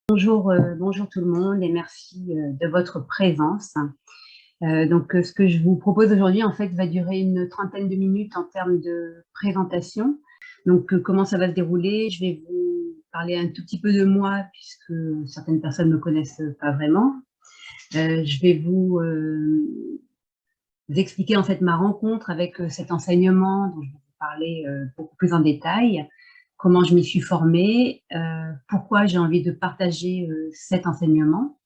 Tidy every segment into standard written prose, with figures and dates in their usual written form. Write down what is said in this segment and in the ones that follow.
Bonjour tout le monde et merci de votre présence. Ce que je vous propose aujourd'hui, en fait, va durer une trentaine de minutes en termes de présentation. Comment ça va se dérouler? Je vais vous parler un tout petit peu de moi, puisque certaines personnes ne me connaissent pas vraiment. Je vais vous expliquer en fait ma rencontre avec cet enseignement dont je vais vous parler beaucoup plus en détail, comment je m'y suis formée, pourquoi j'ai envie de partager cet enseignement.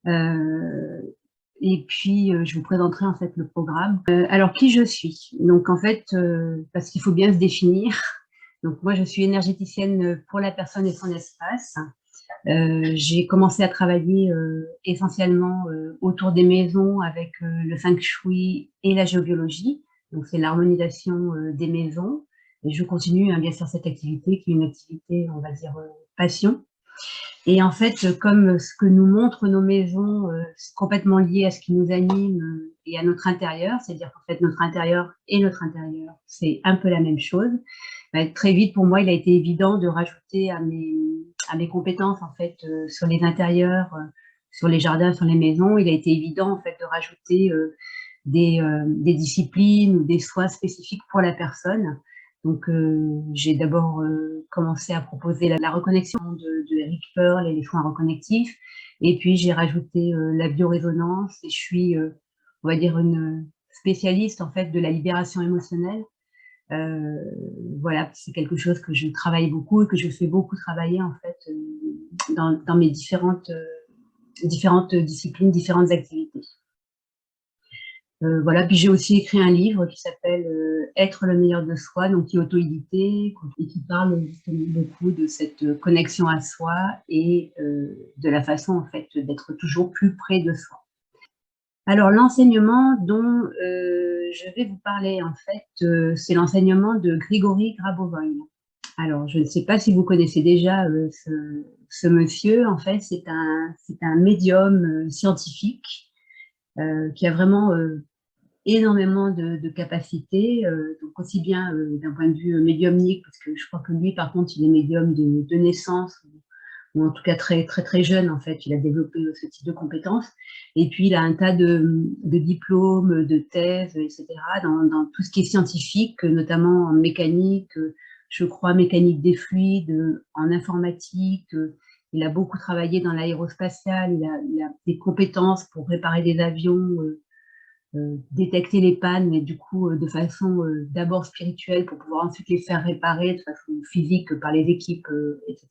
Et puis, je vous présenterai en fait le programme. Alors, qui je suis? Donc, en fait, parce qu'il faut bien se définir. Donc, moi, je suis énergéticienne pour la personne et son espace. J'ai commencé à travailler essentiellement autour des maisons avec le feng shui et la géobiologie. Donc, c'est l'harmonisation des maisons. Et je continue, hein, bien sûr, cette activité qui est une activité, on va dire, passion. Et en fait, comme ce que nous montrent nos maisons, c'est complètement lié à ce qui nous anime et à notre intérieur, c'est-à-dire qu'en fait, notre intérieur et notre intérieur, c'est un peu la même chose. Bah, très vite, pour moi, il a été évident de rajouter à mes compétences, en fait, sur les intérieurs, sur les jardins, sur les maisons, il a été évident, en fait, de rajouter des disciplines ou des soins spécifiques pour la personne. J'ai d'abord commencé à proposer la reconnexion de Eric Pearl et les soins reconnectifs. Et puis, j'ai rajouté la biorésonance et je suis, on va dire, une spécialiste en fait de la libération émotionnelle. Voilà, c'est quelque chose que je travaille beaucoup et que je fais beaucoup travailler en fait dans mes différentes disciplines, différentes activités. Voilà, puis j'ai aussi écrit un livre qui s'appelle Être le meilleur de soi, donc qui est auto-édité et qui parle justement beaucoup de cette connexion à soi et de la façon en fait d'être toujours plus près de soi. Alors l'enseignement dont je vais vous parler en fait, c'est l'enseignement de Grigory Grabovoï. Alors je ne sais pas si vous connaissez déjà ce monsieur, en fait c'est un médium scientifique qui a vraiment énormément de capacités, donc aussi bien d'un point de vue médiumnique, parce que je crois que lui, par contre, il est médium de naissance, ou en tout cas très jeune, en fait, il a développé ce type de compétences. Et puis, il a un tas de diplômes, de thèses, etc., dans tout ce qui est scientifique, notamment en mécanique, je crois, mécanique des fluides, en informatique. Il a beaucoup travaillé dans l'aérospatial, il a des compétences pour réparer des avions, détecter les pannes, mais du coup de façon d'abord spirituelle pour pouvoir ensuite les faire réparer de façon physique par les équipes, etc.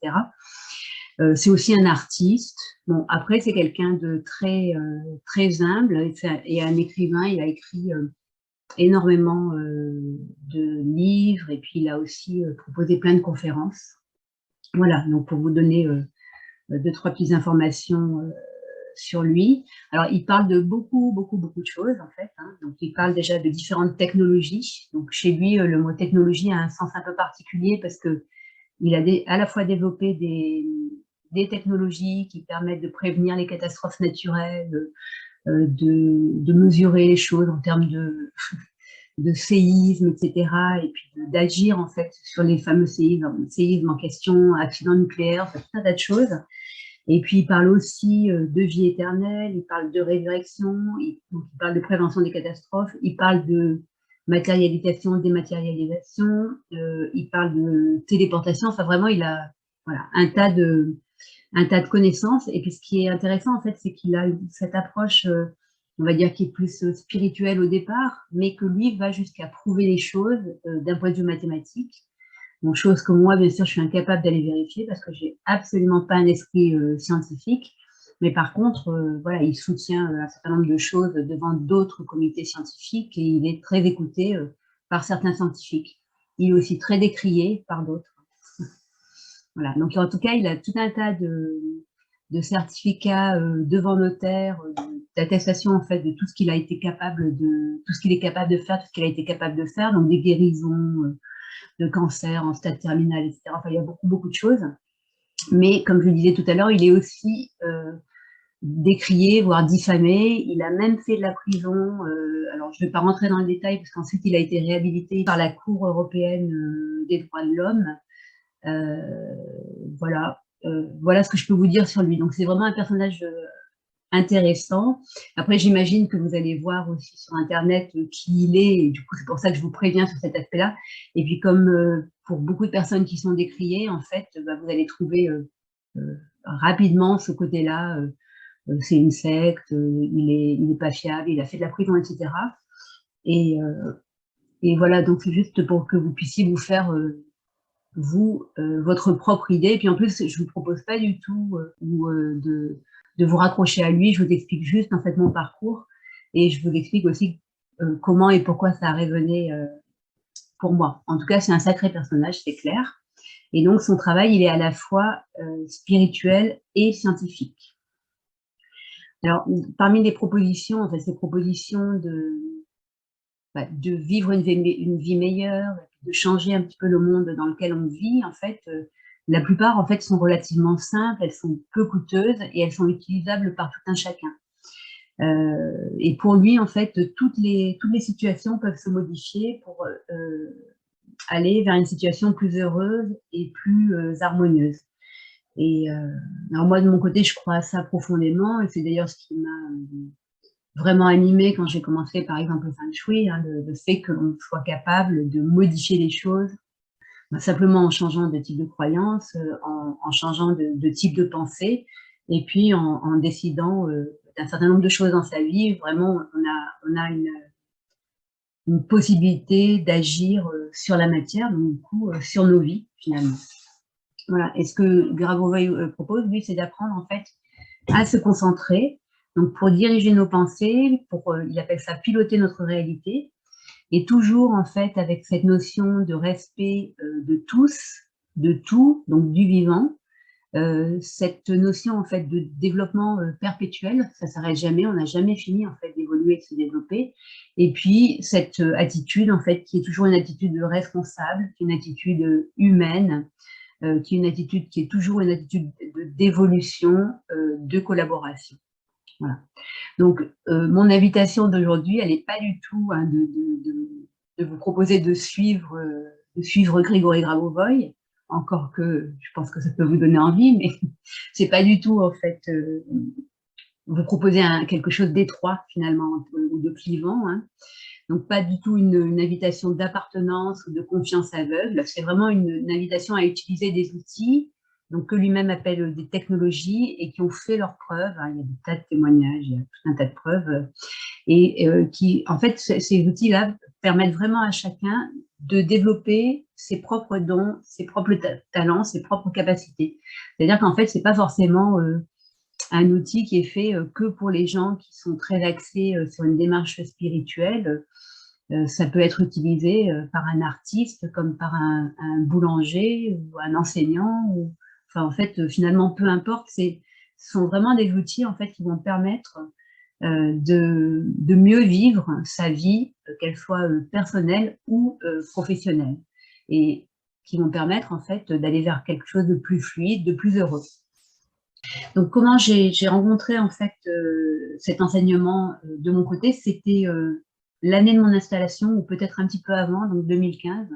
C'est aussi un artiste. Bon, après, c'est quelqu'un de très humble et un écrivain. Il a écrit énormément de livres et puis il a aussi proposé plein de conférences. Voilà, donc pour vous donner deux, trois petites informations sur lui. Alors, il parle de beaucoup de choses, en fait, hein. Donc, il parle déjà de différentes technologies. Donc, chez lui, le mot technologie a un sens un peu particulier parce que il a à la fois développé des technologies qui permettent de prévenir les catastrophes naturelles, de mesurer les choses en termes de séisme, etc. Et puis d'agir, en fait, sur les fameux séismes en question, accidents nucléaires, tout un tas de choses. Et puis, il parle aussi de vie éternelle, il parle de résurrection, donc il parle de prévention des catastrophes, il parle de matérialisation, dématérialisation, il parle de téléportation. Enfin, vraiment, il a voilà, un tas de connaissances. Et puis, ce qui est intéressant, en fait, c'est qu'il a cette approche, on va dire, qui est plus spirituelle au départ, mais que lui va jusqu'à prouver les choses d'un point de vue mathématique. Bon, chose que moi, bien sûr, je suis incapable d'aller vérifier parce que j'ai absolument pas un esprit scientifique. Mais par contre, voilà, il soutient un certain nombre de choses devant d'autres comités scientifiques et il est très écouté par certains scientifiques. Il est aussi très décrié par d'autres. Voilà. Donc, en tout cas, il a tout un tas de certificats devant notaire, d'attestation en fait de tout ce qu'il a été capable tout ce qu'il est capable de faire, tout ce qu'il a été capable de faire, donc des guérisons de cancer en stade terminal, etc. Enfin, il y a beaucoup de choses. Mais comme je le disais tout à l'heure, il est aussi décrié, voire diffamé. Il a même fait de la prison. Alors, je ne vais pas rentrer dans le détail parce qu'ensuite, il a été réhabilité par la Cour européenne des droits de l'homme. Voilà. voilà ce que je peux vous dire sur lui. Donc c'est vraiment un personnage intéressant. Après, j'imagine que vous allez voir aussi sur Internet qui il est, et du coup, c'est pour ça que je vous préviens sur cet aspect-là. Et puis, comme pour beaucoup de personnes qui sont décriées, en fait, bah, vous allez trouver rapidement ce côté-là. C'est une secte, il est pas fiable, il a fait de la prison, etc. Et, euh, et voilà, donc c'est juste pour que vous puissiez vous faire votre propre idée. Et puis en plus, je vous propose pas du tout de vous raccrocher à lui. Je vous explique juste en fait mon parcours et je vous explique aussi comment et pourquoi ça a résonné pour moi. En tout cas, c'est un sacré personnage, c'est clair. Et donc son travail, il est à la fois spirituel et scientifique. Alors, parmi les propositions, en fait, ces propositions de vivre une vie meilleure, de changer un petit peu le monde dans lequel on vit, en fait, la plupart, en fait, sont relativement simples, elles sont peu coûteuses et elles sont utilisables par tout un chacun. Et pour lui, en fait, toutes les situations peuvent se modifier pour aller vers une situation plus heureuse et plus harmonieuse. Et alors moi, de mon côté, je crois à ça profondément, et c'est d'ailleurs ce qui m'a vraiment animée quand j'ai commencé, par exemple, le Feng Shui, hein, le fait que l'on soit capable de modifier les choses, ben, simplement en changeant de type de croyance, en changeant de type de pensée, et puis en décidant d'un certain nombre de choses dans sa vie. Vraiment, on a une possibilité d'agir sur la matière, donc du coup, sur nos vies, finalement. Voilà. Et ce que Grabovoi propose, lui, c'est d'apprendre, en fait, à se concentrer, donc pour diriger nos pensées, il appelle ça piloter notre réalité, et toujours en fait avec cette notion de respect de tous, de tout, donc du vivant, cette notion en fait de développement perpétuel, ça s'arrête jamais, on n'a jamais fini en fait d'évoluer, de se développer, et puis cette attitude en fait qui est toujours une attitude responsable, une attitude humaine, qui est une attitude qui est toujours une attitude d'évolution, de collaboration. Voilà. Donc, mon invitation d'aujourd'hui, elle n'est pas du tout hein, de vous proposer de suivre Grigory Grabovoi, encore que je pense que ça peut vous donner envie, mais c'est pas du tout en fait vous proposer quelque chose d'étroit finalement ou de clivant. Hein. Donc, pas du tout une invitation d'appartenance ou de confiance aveugle. C'est vraiment une invitation à utiliser des outils donc, que lui-même appelle des technologies et qui ont fait leurs preuves. Hein. Il y a des tas de témoignages, il y a tout un tas de preuves. Et qui, en fait, ces outils-là permettent vraiment à chacun de développer ses propres dons, ses propres talents, ses propres capacités. C'est-à-dire qu'en fait, c'est pas forcément un outil qui est fait que pour les gens qui sont très axés sur une démarche spirituelle. Ça peut être utilisé par un artiste comme par un boulanger ou un enseignant. Enfin, en fait, finalement, peu importe. Ce sont vraiment des outils en fait qui vont permettre de mieux vivre sa vie, qu'elle soit personnelle ou professionnelle, et qui vont permettre en fait d'aller vers quelque chose de plus fluide, de plus heureux. Donc, comment j'ai rencontré en fait cet enseignement de mon côté, c'était l'année de mon installation, ou peut-être un petit peu avant, donc 2015.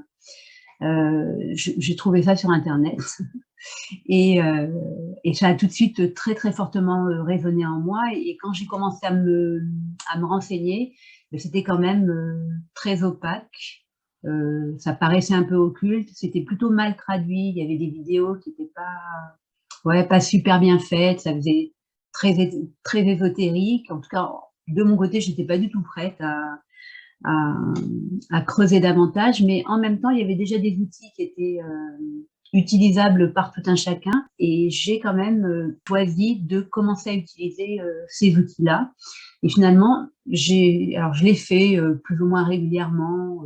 J'ai trouvé ça sur Internet et ça a tout de suite très très fortement résonné en moi. Et quand j'ai commencé à me renseigner, c'était quand même très opaque. Ça paraissait un peu occulte, c'était plutôt mal traduit. Il y avait des vidéos qui n'étaient pas super bien faites, ça faisait très ésotérique. En tout cas, de mon côté, je n'étais pas du tout prête à creuser davantage, mais en même temps, il y avait déjà des outils qui étaient utilisables par tout un chacun, et j'ai quand même choisi de commencer à utiliser ces outils-là. Et finalement, je l'ai fait plus ou moins régulièrement,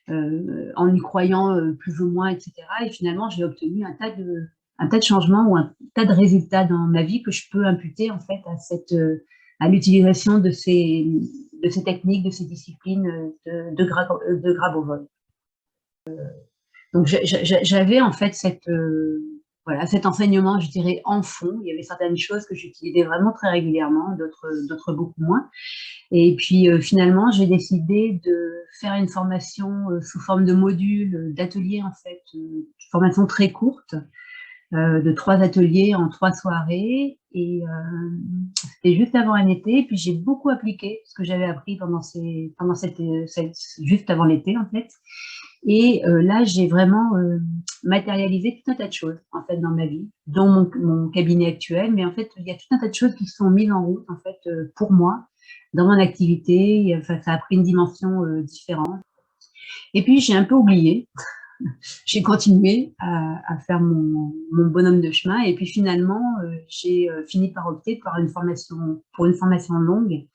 en y croyant plus ou moins, etc. Et finalement, j'ai obtenu un tas de changements ou un tas de résultats dans ma vie que je peux imputer en fait à l'utilisation de ces techniques, de ces disciplines de Grabovoi. Donc j'avais en fait voilà, cet enseignement, je dirais, en fond. Il y avait certaines choses que j'utilisais vraiment très régulièrement, d'autres beaucoup moins. Et puis finalement, j'ai décidé de faire une formation sous forme de module, d'atelier en fait, une formation très courte, de 3 ateliers en 3 soirées. Et c'était juste avant un été. Puis j'ai beaucoup appliqué ce que j'avais appris juste avant l'été, en fait. Et là, j'ai vraiment matérialisé tout un tas de choses, en fait, dans ma vie, dont mon cabinet actuel. Mais en fait, il y a tout un tas de choses qui se sont mises en route, en fait, pour moi, dans mon activité. Enfin, ça a pris une dimension différente. Et puis, j'ai un peu oublié. J'ai continué à faire mon bonhomme de chemin. Et puis, finalement, j'ai fini par opter pour une formation longue.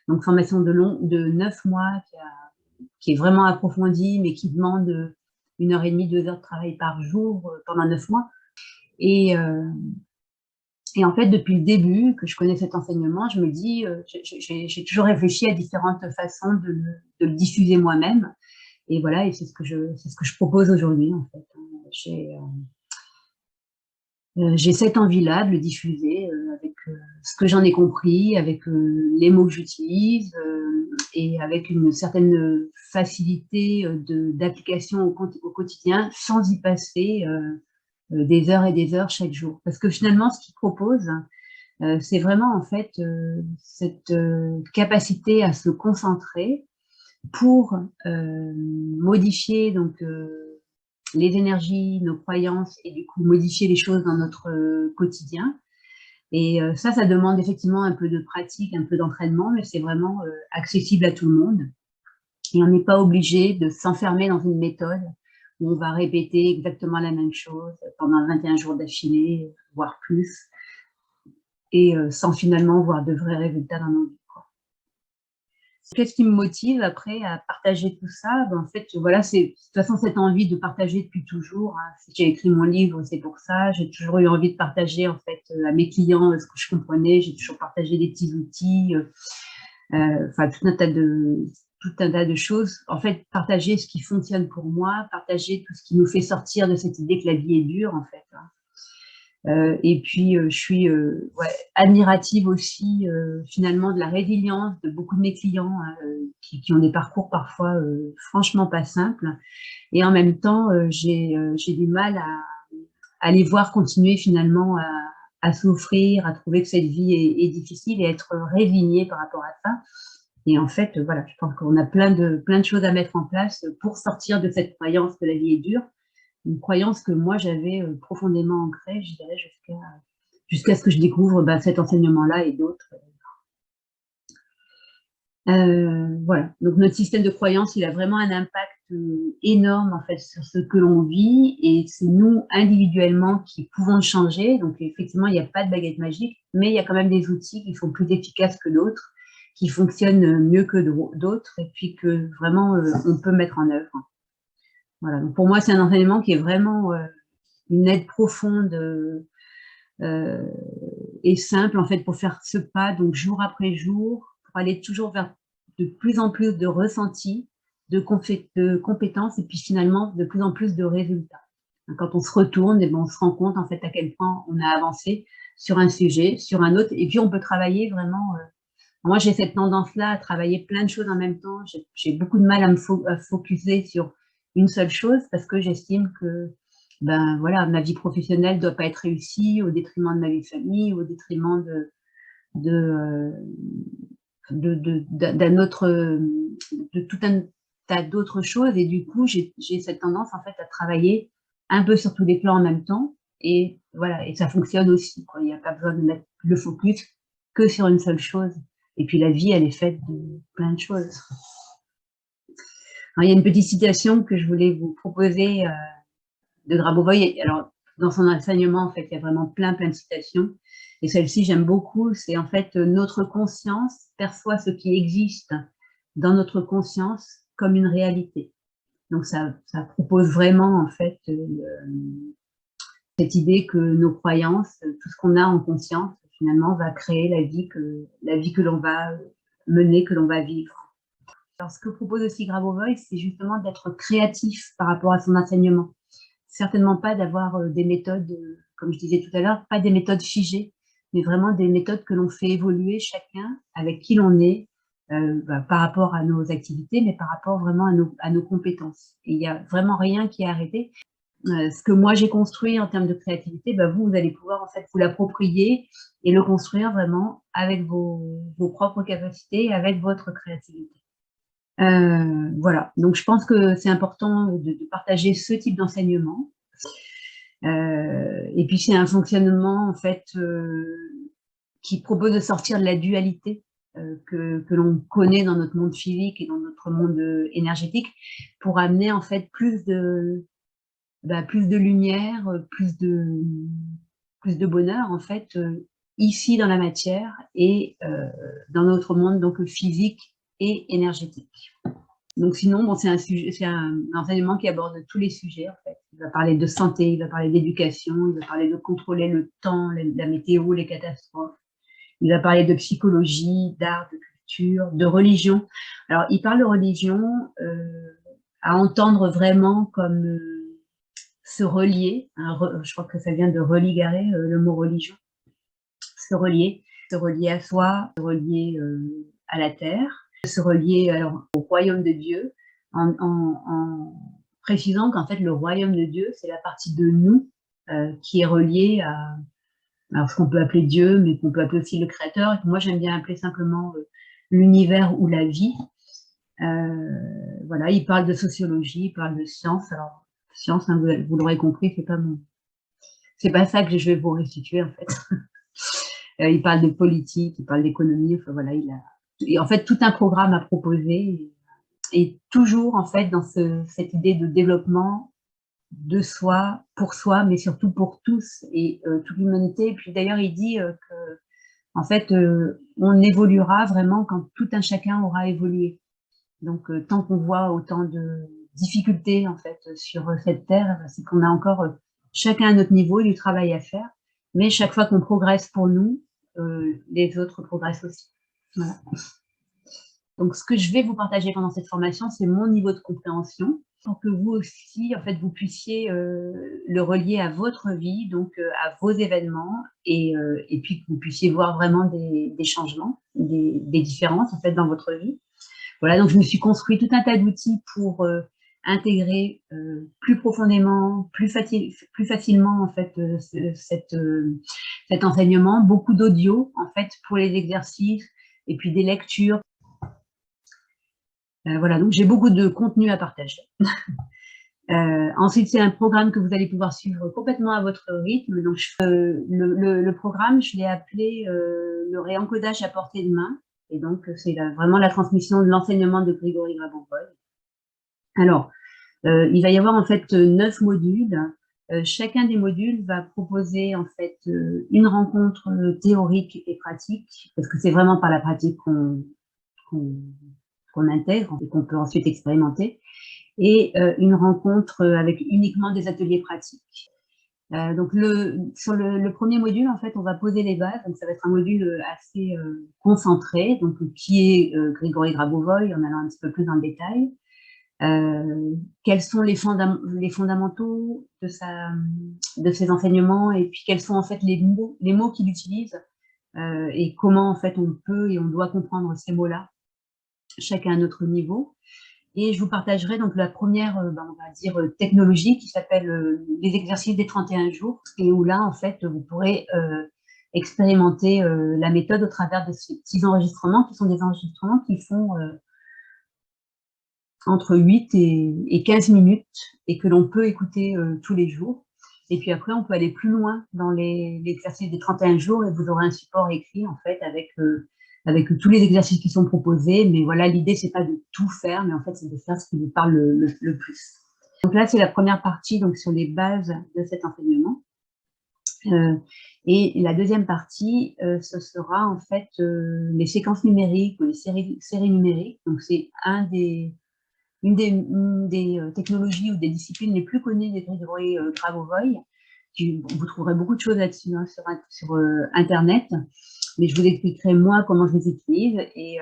Donc, formation de 9 mois qui est vraiment approfondie, mais qui demande 1h30, 2 heures de travail par jour pendant 9 mois. Et, en fait, depuis le début que je connais cet enseignement, je me dis, j'ai toujours réfléchi à différentes façons de le diffuser moi-même. Et voilà, et c'est ce que je propose aujourd'hui, en fait. J'ai cette envie-là de le diffuser avec ce que j'en ai compris, avec les mots que j'utilise et avec une certaine facilité d'application au quotidien sans y passer des heures et des heures chaque jour. Parce que finalement, ce qu'il propose, c'est vraiment en fait cette capacité à se concentrer pour modifier donc les énergies, nos croyances et du coup modifier les choses dans notre quotidien. Et ça demande effectivement un peu de pratique, un peu d'entraînement, mais c'est vraiment accessible à tout le monde. Et on n'est pas obligé de s'enfermer dans une méthode où on va répéter exactement la même chose pendant 21 jours d'affilée, voire plus, et sans finalement voir de vrais résultats dans nos vies. Qu'est-ce qui me motive après à partager tout ça? En fait, voilà, c'est de toute façon cette envie de partager depuis toujours. Hein. Si j'ai écrit mon livre, c'est pour ça. J'ai toujours eu envie de partager en fait à mes clients ce que je comprenais. J'ai toujours partagé des petits outils, enfin tout un tas de choses. En fait, partager ce qui fonctionne pour moi, partager tout ce qui nous fait sortir de cette idée que la vie est dure en fait. Hein. Et puis, je suis admirative aussi, finalement, de la résilience de beaucoup de mes clients hein, qui ont des parcours parfois franchement pas simples. Et en même temps, j'ai du mal à les voir continuer finalement à souffrir, à trouver que cette vie est difficile et être résignée par rapport à ça. Et en fait, voilà, je pense qu'on a plein de choses à mettre en place pour sortir de cette croyance que la vie est dure. Une croyance que moi j'avais profondément ancrée, je dirais, jusqu'à ce que je découvre cet enseignement-là et d'autres. Voilà. Donc notre système de croyance, il a vraiment un impact énorme en fait sur ce que l'on vit et c'est nous individuellement qui pouvons le changer. Donc effectivement, il n'y a pas de baguette magique, mais il y a quand même des outils qui sont plus efficaces que d'autres, qui fonctionnent mieux que d'autres et puis que vraiment on peut mettre en œuvre. Voilà. Donc pour moi, c'est un enseignement qui est vraiment une aide profonde et simple en fait pour faire ce pas donc jour après jour pour aller toujours vers de plus en plus de ressentis, de compétences et puis finalement de plus en plus de résultats. Quand on se retourne, et on se rend compte en fait à quel point on a avancé sur un sujet, sur un autre et puis on peut travailler vraiment. Moi j'ai cette tendance-là à travailler plein de choses en même temps. J'ai beaucoup de mal à me focuser sur une seule chose parce que j'estime que ben voilà, ma vie professionnelle ne doit pas être réussie au détriment de ma vie de famille, au détriment d'un autre, de tout un tas d'autres choses. Et du coup, j'ai cette tendance en fait à travailler un peu sur tous les plans en même temps. Et voilà, et ça fonctionne aussi, quoi. Il n'y a pas besoin de mettre le focus que sur une seule chose. Et puis la vie, elle est faite de plein de choses. Alors, il y a une petite citation que je voulais vous proposer de Grabovoi. Alors, dans son enseignement, en fait, il y a vraiment plein de citations. Et celle-ci, j'aime beaucoup. C'est en fait, notre conscience perçoit ce qui existe dans notre conscience comme une réalité. Donc, ça propose vraiment, en fait, cette idée que nos croyances, tout ce qu'on a en conscience, finalement, va créer la vie que l'on va mener, que l'on va vivre. Alors, ce que propose aussi Grabovoi, c'est justement d'être créatif par rapport à son enseignement. Certainement pas d'avoir des méthodes, comme je disais tout à l'heure, pas des méthodes figées, mais vraiment des méthodes que l'on fait évoluer chacun avec qui l'on est par rapport à nos activités, mais par rapport vraiment à nos compétences. Et il n'y a vraiment rien qui est arrêté. ce que moi j'ai construit en termes de créativité, bah, vous allez pouvoir en fait vous l'approprier et le construire vraiment avec vos propres capacités, avec votre créativité. Voilà, donc je pense que c'est important de partager ce type d'enseignement. Et puis c'est un fonctionnement en fait qui propose de sortir de la dualité que l'on connaît dans notre monde physique et dans notre monde énergétique, pour amener en fait plus de lumière, plus de bonheur en fait ici dans la matière et dans notre monde donc physique et énergétique. Donc sinon, bon, c'est un enseignement qui aborde tous les sujets en fait. Il va parler de santé, il va parler d'éducation, il va parler de contrôler le temps, la météo, les catastrophes. Il va parler de psychologie, d'art, de culture, de religion. Alors, il parle de religion à entendre vraiment comme se relier. Hein, je crois que ça vient de religarer, le mot religion. Se relier à soi, se relier à la terre, se relier alors, au royaume de Dieu, en précisant qu'en fait le royaume de Dieu, c'est la partie de nous qui est reliée à alors, ce qu'on peut appeler Dieu, mais qu'on peut appeler aussi le Créateur, et que moi j'aime bien appeler simplement l'univers ou la vie. Voilà, il parle de sociologie, il parle de science. Alors, science, hein, vous l'aurez compris, c'est pas ça que je vais vous restituer en fait. Il parle de politique, il parle d'économie, enfin voilà, et en fait tout un programme à proposer, et toujours en fait dans cette idée de développement de soi, pour soi, mais surtout pour tous et toute l'humanité. Et puis d'ailleurs, il dit que en fait, on évoluera vraiment quand tout un chacun aura évolué. Donc, tant qu'on voit autant de difficultés en fait sur cette terre, c'est qu'on a encore chacun à notre niveau du travail à faire. Mais chaque fois qu'on progresse pour nous, les autres progressent aussi. Voilà. Donc, ce que je vais vous partager pendant cette formation, c'est mon niveau de compréhension, pour que vous aussi, en fait, vous puissiez le relier à votre vie, donc à vos événements, et puis que vous puissiez voir vraiment des changements, des différences, en fait, dans votre vie. Voilà, donc je me suis construit tout un tas d'outils pour intégrer plus profondément, plus facilement, en fait, cet enseignement. Beaucoup d'audio, en fait, pour les exercices, et puis des lectures. Voilà, donc j'ai beaucoup de contenu à partager. Ensuite, c'est un programme que vous allez pouvoir suivre complètement à votre rythme. Donc, le programme, je l'ai appelé le réencodage à portée de main. Et donc, c'est vraiment la transmission de l'enseignement de Grégory Grabovoi. Alors, il va y avoir en fait 9 modules. Chacun des modules va proposer en fait une rencontre théorique et pratique, parce que c'est vraiment par la pratique qu'on intègre et qu'on peut ensuite expérimenter, et une rencontre avec uniquement des ateliers pratiques. Donc sur le premier module, en fait, on va poser les bases. Donc ça va être un module assez concentré, donc qui est Grégory Grabovoi, en allant un petit peu plus dans le détail. Quels sont les fondamentaux de ses enseignements, et puis quels sont en fait les mots qu'il utilise, et comment en fait on peut et on doit comprendre ces mots-là, chacun à notre niveau. Et je vous partagerai donc la première, on va dire, technologie qui s'appelle les exercices des 31 jours, et où là, en fait, vous pourrez expérimenter la méthode au travers de ces petits enregistrements, qui sont des enregistrements qui font entre 8 et 15 minutes, et que l'on peut écouter tous les jours. Et puis après, on peut aller plus loin dans l'exercice des 31 jours, et vous aurez un support écrit, en fait, avec tous les exercices qui sont proposés. Mais voilà, l'idée, c'est pas de tout faire, mais en fait, c'est de faire ce qui vous parle le plus. Donc là, c'est la première partie, donc sur les bases de cet enseignement. Et la deuxième partie, ce sera en fait les séquences numériques ou les séries numériques. Donc c'est une des technologies ou des disciplines les plus connues des Grégory Grabovoi. Vous trouverez beaucoup de choses là-dessus, hein, sur Internet, mais je vous expliquerai moi comment je les utilise, et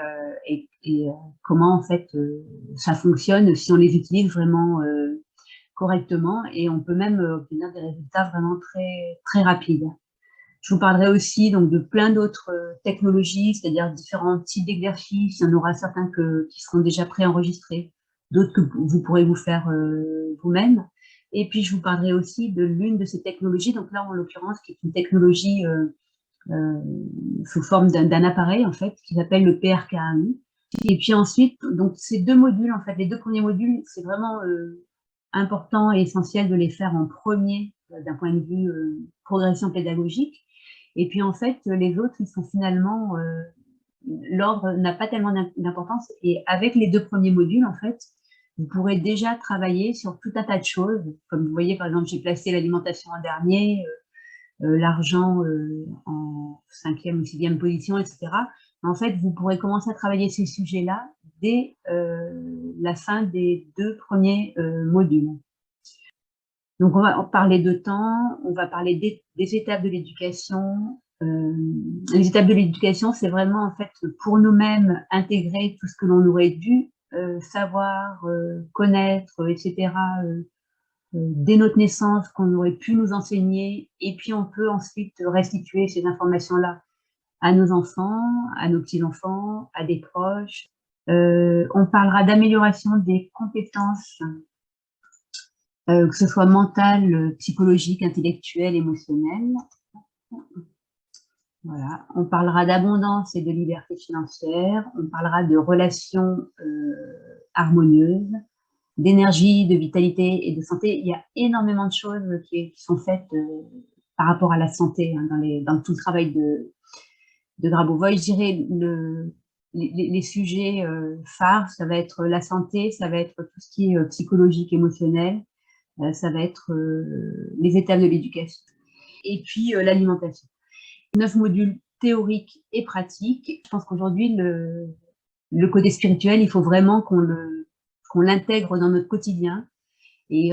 comment en fait ça fonctionne si on les utilise vraiment correctement, et on peut même obtenir des résultats vraiment très, très rapides. Je vous parlerai aussi donc de plein d'autres technologies, c'est-à-dire différents types d'exercices. Il y en aura certains qui seront déjà préenregistrés, d'autres que vous pourrez vous faire vous-même. Et puis, je vous parlerai aussi de l'une de ces technologies, donc là, en l'occurrence, qui est une technologie euh, sous forme d'un appareil, en fait, qui s'appelle le PRKAI. Et puis ensuite, donc ces deux modules, en fait, les deux premiers modules, c'est vraiment important et essentiel de les faire en premier d'un point de vue progression pédagogique. Et puis en fait, les autres, ils sont finalement, l'ordre n'a pas tellement d'importance. Et avec les deux premiers modules, en fait, vous pourrez déjà travailler sur tout un tas de choses. Comme vous voyez, par exemple, j'ai placé l'alimentation en dernier, l'argent en 5e ou 6e position, etc. En fait, vous pourrez commencer à travailler ces sujets-là dès la fin des deux premiers modules. Donc, on va en parler de temps, on va parler des étapes de l'éducation. Les étapes de l'éducation, c'est vraiment, en fait, pour nous-mêmes, intégrer tout ce que l'on aurait dû savoir, connaître, etc., dès notre naissance, qu'on aurait pu nous enseigner, et puis on peut ensuite restituer ces informations-là à nos enfants, à nos petits-enfants, à des proches. On parlera d'amélioration des compétences, que ce soit mentales, psychologiques, intellectuelles, émotionnelles. Voilà. On parlera d'abondance et de liberté financière. On parlera de relations harmonieuses, d'énergie, de vitalité et de santé. Il y a énormément de choses qui sont faites par rapport à la santé dans tout le travail de Grabovoi. Je dirais les sujets phares, ça va être la santé, ça va être tout ce qui est psychologique, émotionnel, ça va être les étapes de l'éducation. Et puis l'alimentation. 9 modules théoriques et pratiques. Je pense qu'aujourd'hui, le côté spirituel, il faut vraiment qu'on l'intègre dans notre quotidien. Et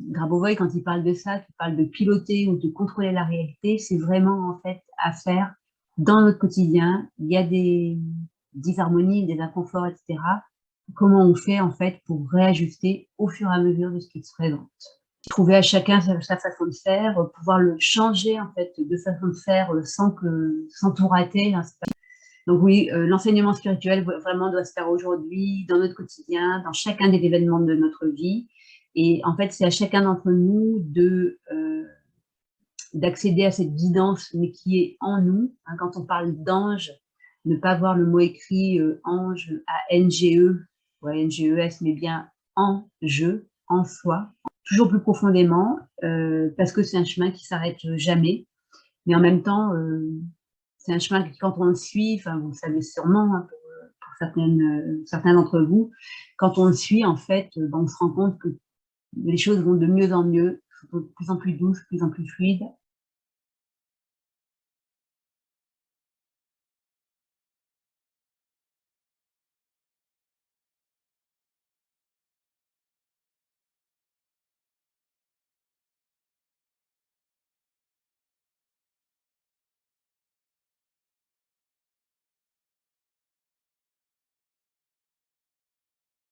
Grabovoi, quand il parle de ça, il parle de piloter ou de contrôler la réalité, c'est vraiment en fait à faire dans notre quotidien. Il y a des disharmonies, des inconforts, etc. Comment on fait en fait pour réajuster au fur et à mesure de ce qui se présente. Trouver à chacun sa façon de faire, pouvoir le changer en fait de façon de faire sans tout rater. Donc oui, l'enseignement spirituel vraiment doit se faire aujourd'hui, dans notre quotidien, dans chacun des événements de notre vie. Et en fait, c'est à chacun d'entre nous d'accéder à cette guidance, mais qui est en nous. Hein, quand on parle d'ange, ne pas voir le mot écrit ange, A-N-G-E, ou A-N-G-E-S, mais bien en jeu, en soi, toujours plus profondément, parce que c'est un chemin qui s'arrête jamais. Mais en même temps, c'est un chemin que quand on le suit, enfin, vous le savez sûrement, hein, pour certains d'entre vous, quand on le suit, en fait, on se rend compte que les choses vont de mieux en mieux, de plus en plus douces, de plus en plus fluides,